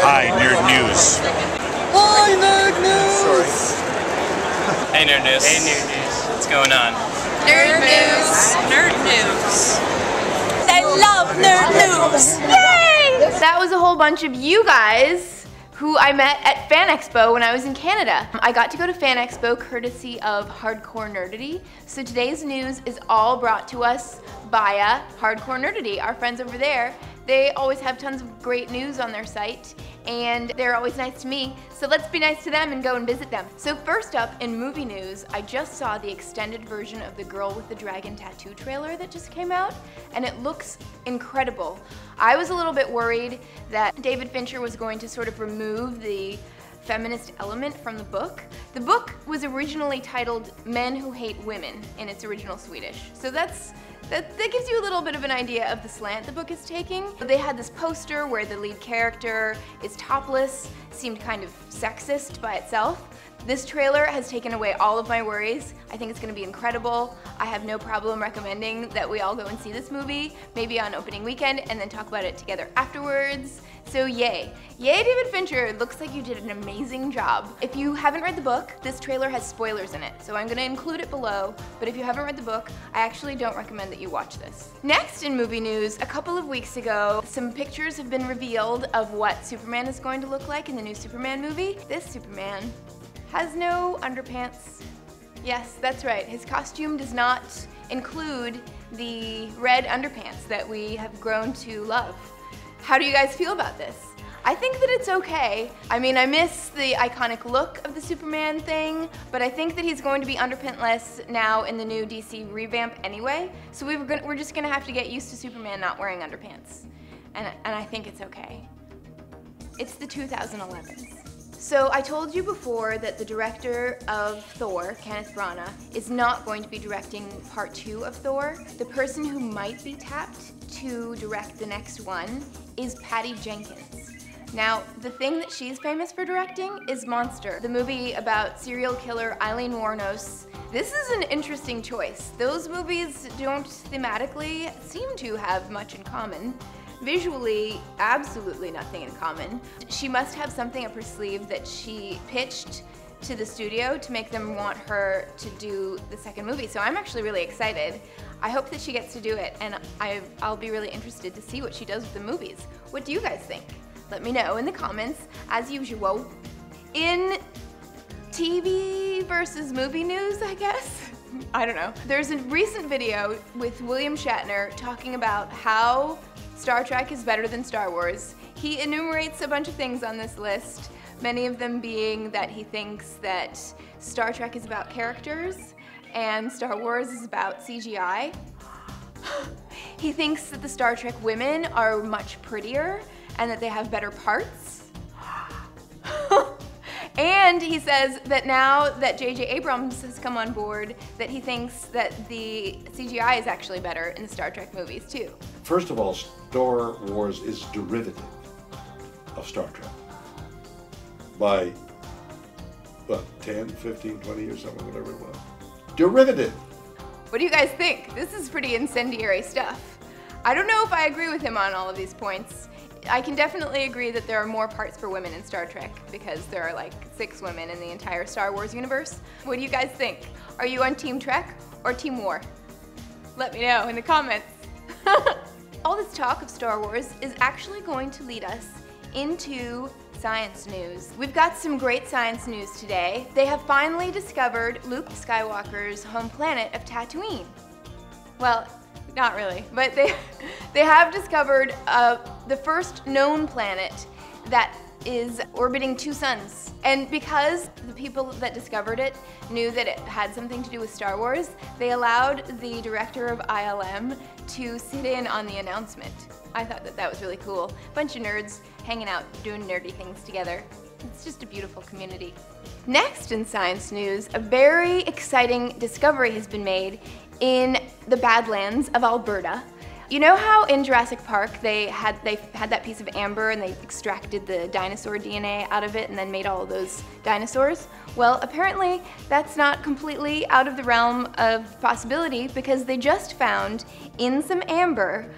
Hi, Nerd News. Hi, Nerd News! Sorry. Hey, Nerd News. Hey, Nerd News. What's going on? Nerd News. Nerd News. I love Nerd News. Yay! That was a whole bunch of you guys who I met at Fan Expo when I was in Canada. I got to go to Fan Expo courtesy of Hardcore Nerdity. So today's news is all brought to us via Hardcore Nerdity. Our friends over there, they always have tons of great news on their site, and they're always nice to me, so let's be nice to them and go and visit them. So first up in movie news, I just saw the extended version of the Girl with the Dragon Tattoo trailer that just came out, and it looks incredible. I was a little bit worried that David Fincher was going to sort of remove the feminist element from the book. The book was originally titled Men Who Hate Women in its original Swedish, so that gives you a little bit of an idea of the slant the book is taking. They had this poster where the lead character is topless, seemed kind of sexist by itself. This trailer has taken away all of my worries. I think it's going to be incredible. I have no problem recommending that we all go and see this movie, maybe on opening weekend, and then talk about it together afterwards. So yay. Yay, David Fincher. Looks like you did an amazing job. If you haven't read the book, this trailer has spoilers in it, so I'm going to include it below, but if you haven't read the book, I actually don't recommend that you watch this. Next in movie news, a couple of weeks ago, some pictures have been revealed of what Superman is going to look like in the new Superman movie. This Superman has no underpants. Yes, that's right. His costume does not include the red underpants that we have grown to love. How do you guys feel about this? I think that it's okay. I mean, I miss the iconic look of the Superman thing, but I think that he's going to be underpantless now in the new DC revamp anyway, so we're just gonna have to get used to Superman not wearing underpants. And I think it's okay. It's the 2011s. So I told you before that the director of Thor, Kenneth Branagh, is not going to be directing part 2 of Thor. The person who might be tapped to direct the next one is Patty Jenkins. Now, the thing that she's famous for directing is Monster, the movie about serial killer Eileen Wuornos. This is an interesting choice. Those movies don't thematically seem to have much in common. Visually, absolutely nothing in common. She must have something up her sleeve that she pitched to the studio to make them want her to do the second movie. So I'm actually really excited. I hope that she gets to do it, and I'll be really interested to see what she does with the movies. What do you guys think? Let me know in the comments, as usual. In TV versus movie news, I guess? I don't know. There's a recent video with William Shatner talking about how Star Trek is better than Star Wars. He enumerates a bunch of things on this list, many of them being that he thinks that Star Trek is about characters and Star Wars is about CGI. He thinks that the Star Trek women are much prettier and that they have better parts. And he says that now that J.J. Abrams has come on board, that he thinks that the CGI is actually better in the Star Trek movies too. First of all, Star Wars is derivative of Star Trek by, what, 10, 15, 20 years, something, whatever it was. Derivative. What do you guys think? This is pretty incendiary stuff. I don't know if I agree with him on all of these points. I can definitely agree that there are more parts for women in Star Trek because there are like 6 women in the entire Star Wars universe. What do you guys think? Are you on Team Trek or Team War? Let me know in the comments. All this talk of Star Wars is actually going to lead us into science news. We've got some great science news today. They have finally discovered Luke Skywalker's home planet of Tatooine. Well, not really, but they have discovered the first known planet that is orbiting 2 suns. And because the people that discovered it knew that it had something to do with Star Wars, they allowed the director of ILM to sit in on the announcement. I thought that that was really cool. Bunch of nerds hanging out, doing nerdy things together. It's just a beautiful community. Next in science news, a very exciting discovery has been made in the Badlands of Alberta. You know how in Jurassic Park they had that piece of amber and they extracted the dinosaur DNA out of it and then made all of those dinosaurs? Well, apparently that's not completely out of the realm of possibility because they just found in some amber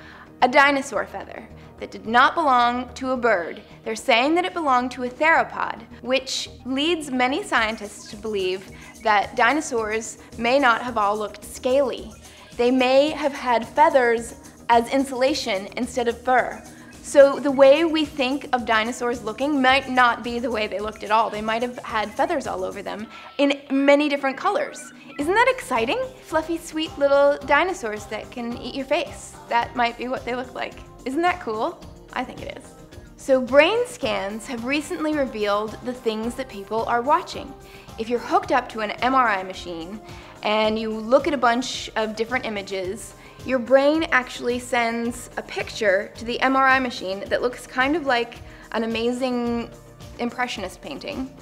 a dinosaur feather. that did not belong to a bird. They're saying that it belonged to a theropod, which leads many scientists to believe that dinosaurs may not have all looked scaly. They may have had feathers as insulation instead of fur. So the way we think of dinosaurs looking might not be the way they looked at all. They might have had feathers all over them in many different colors. Isn't that exciting? Fluffy, sweet little dinosaurs that can eat your face. That might be what they look like. Isn't that cool? I think it is. So brain scans have recently revealed the things that people are watching. If you're hooked up to an MRI machine and you look at a bunch of different images, your brain actually sends a picture to the MRI machine that looks kind of like an amazing impressionist painting.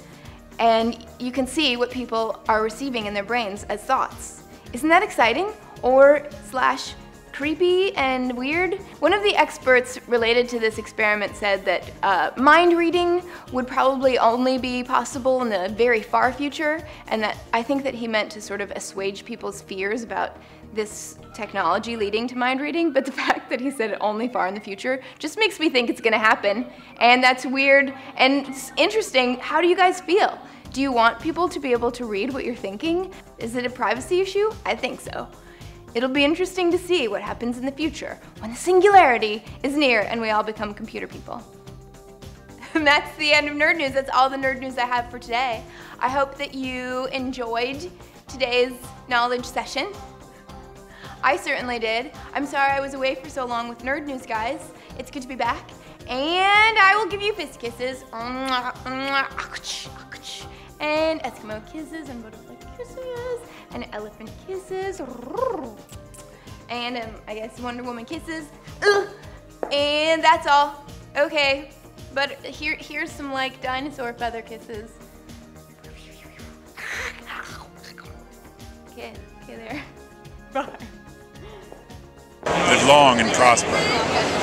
And you can see what people are receiving in their brains as thoughts. Isn't that exciting? Or slash creepy and weird? One of the experts related to this experiment said that mind reading would probably only be possible in the very far future, and that I think that he meant to sort of assuage people's fears about this technology leading to mind reading, but the fact that he said it only far in the future just makes me think it's gonna happen, and that's weird and interesting. How do you guys feel? Do you want people to be able to read what you're thinking? Is it a privacy issue? I think so. It'll be interesting to see what happens in the future when the singularity is near and we all become computer people. And that's the end of Nerd News. That's all the Nerd News I have for today. I hope that you enjoyed today's knowledge session. I certainly did. I'm sorry I was away for so long with Nerd News, guys. It's good to be back. And I will give you fist kisses. And Eskimo kisses and butterfly kisses and elephant kisses. And I guess Wonder Woman kisses. And that's all. Okay, but here's some like dinosaur feather kisses. Okay there. Bye. Live long and prosper.